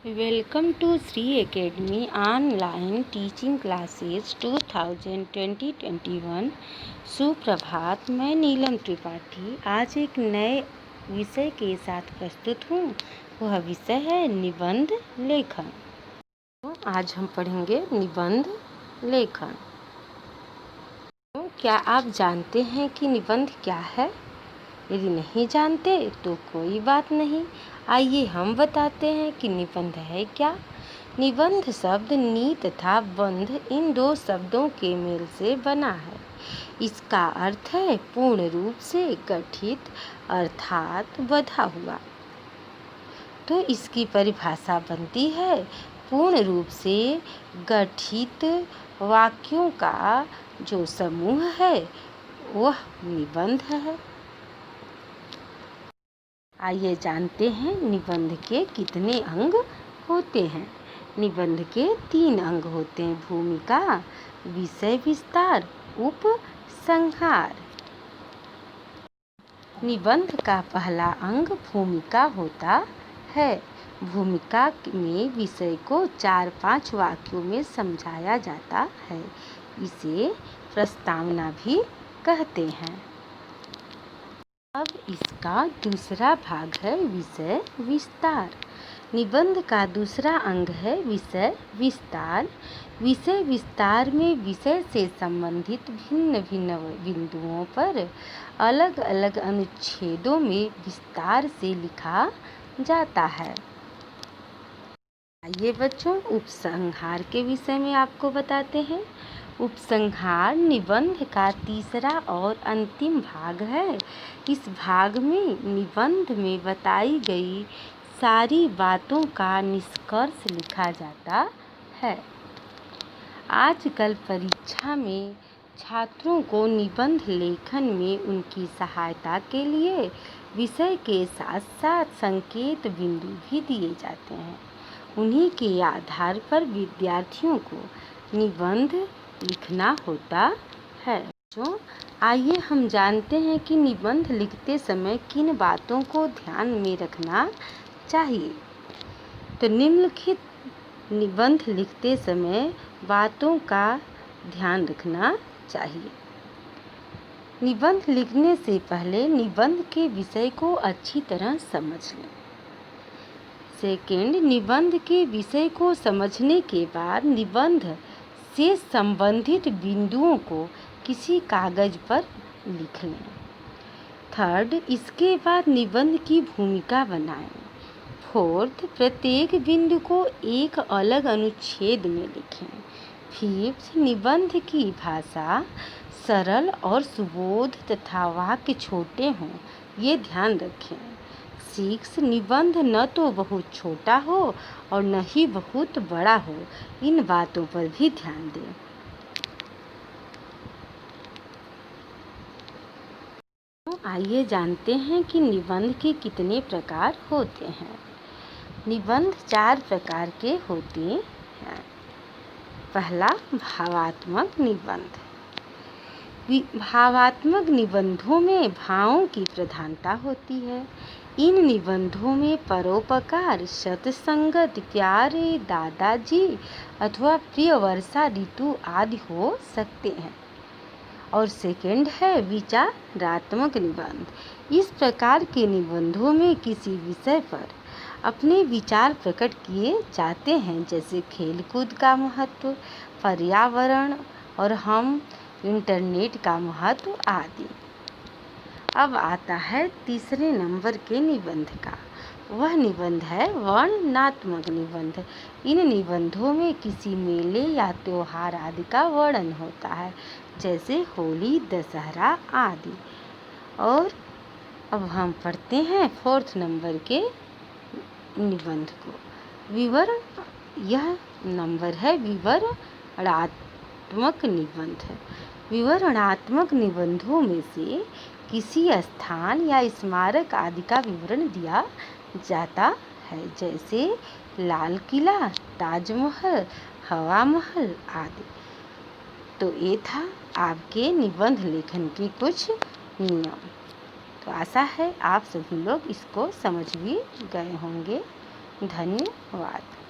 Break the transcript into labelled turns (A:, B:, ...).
A: Welcome to Shri Academy online teaching classes 2020-21। सुप्रभात। मैं नीलम त्रिपाठी आज एक नए विषय के साथ प्रस्तुत हूँ। वह विषय है निबंध लेखन। तो आज हम पढ़ेंगे निबंध लेखन। तो क्या आप जानते हैं कि निबंध क्या है? यदि नहीं जानते तो कोई बात नहीं, आइए हम बताते हैं कि निबंध है क्या। निबंध शब्द नी तथा बंध इन दो शब्दों के मेल से बना है। इसका अर्थ है पूर्ण रूप से गठित अर्थात बंधा हुआ। तो इसकी परिभाषा बनती है पूर्ण रूप से गठित वाक्यों का जो समूह है वह निबंध है। आइए जानते हैं निबंध के कितने अंग होते हैं। निबंध के 3 अंग होते हैं: भूमिका, विषय विस्तार, उपसंहार। निबंध का पहला अंग भूमिका होता है। भूमिका में विषय को 4-5 वाक्यों में समझाया जाता है। इसे प्रस्तावना भी कहते हैं। अब इसका दूसरा भाग है विषय विस्तार। निबंध का दूसरा अंग है विषय विस्तार। विषय विस्तार में विषय से संबंधित भिन्न भिन्न बिंदुओं पर अलग अलग अनुच्छेदों में विस्तार से लिखा जाता है। आइए बच्चों, उपसंहार के विषय में आपको बताते हैं। उपसंहार निबंध का तीसरा और अंतिम भाग है। इस भाग में निबंध में बताई गई सारी बातों का निष्कर्ष लिखा जाता है। आजकल परीक्षा में छात्रों को निबंध लेखन में उनकी सहायता के लिए विषय के साथ साथ संकेत बिंदु भी दिए जाते हैं। उन्हीं के आधार पर विद्यार्थियों को निबंध लिखना होता है। तो आइए हम जानते हैं कि निबंध लिखते समय किन बातों को ध्यान में रखना चाहिए। तो निम्नलिखित निबंध लिखते समय बातों का ध्यान रखना चाहिए। निबंध लिखने से पहले निबंध के विषय को अच्छी तरह समझ लें। सेकंड, निबंध के विषय को समझने के बाद निबंध से संबंधित बिंदुओं को किसी कागज पर लिख लें। थर्ड, इसके बाद निबंध की भूमिका बनाएं। फोर्थ, प्रत्येक बिंदु को एक अलग अनुच्छेद में लिखें। फिफ्थ, निबंध की भाषा सरल और सुबोध तथा वाक्य छोटे हों, ये ध्यान रखें। 6, निबंध न तो बहुत छोटा हो और न ही बहुत बड़ा हो, इन बातों पर भी ध्यान दें। तो आइए जानते हैं कि निबंध के कितने प्रकार होते हैं। निबंध 4 प्रकार के होते हैं। पहला, भावात्मक निबंध। भावात्मक निबंधों में भावों की प्रधानता होती है। इन निबंधों में परोपकार, सतसंगत, प्यारे दादाजी अथवा प्रिय वर्षा ऋतु आदि हो सकते हैं। और सेकंड है विचारात्मक निबंध। इस प्रकार के निबंधों में किसी विषय पर अपने विचार प्रकट किए जाते हैं, जैसे खेलकूद का महत्व, पर्यावरण और हम इंटरनेट का महत्व आदि। अब आता है तीसरे नंबर के निबंध का। वह निबंध है वर्णनात्मक निबंध। इन निबंधों में किसी मेले या त्योहार आदि का वर्णन होता है, जैसे होली, दशहरा आदि। और अब हम पढ़ते हैं 4th नंबर के निबंध को। विवरण, यह नंबर है विवरणात्मक निबंध। विवरणात्मक निबंधों में से किसी स्थान या स्मारक आदि का विवरण दिया जाता है, जैसे लाल किला, ताजमहल, हवा महल आदि। तो ये था आपके निबंध लेखन के कुछ नियम। तो आशा है आप सभी लोग इसको समझ भी गए होंगे। धन्यवाद।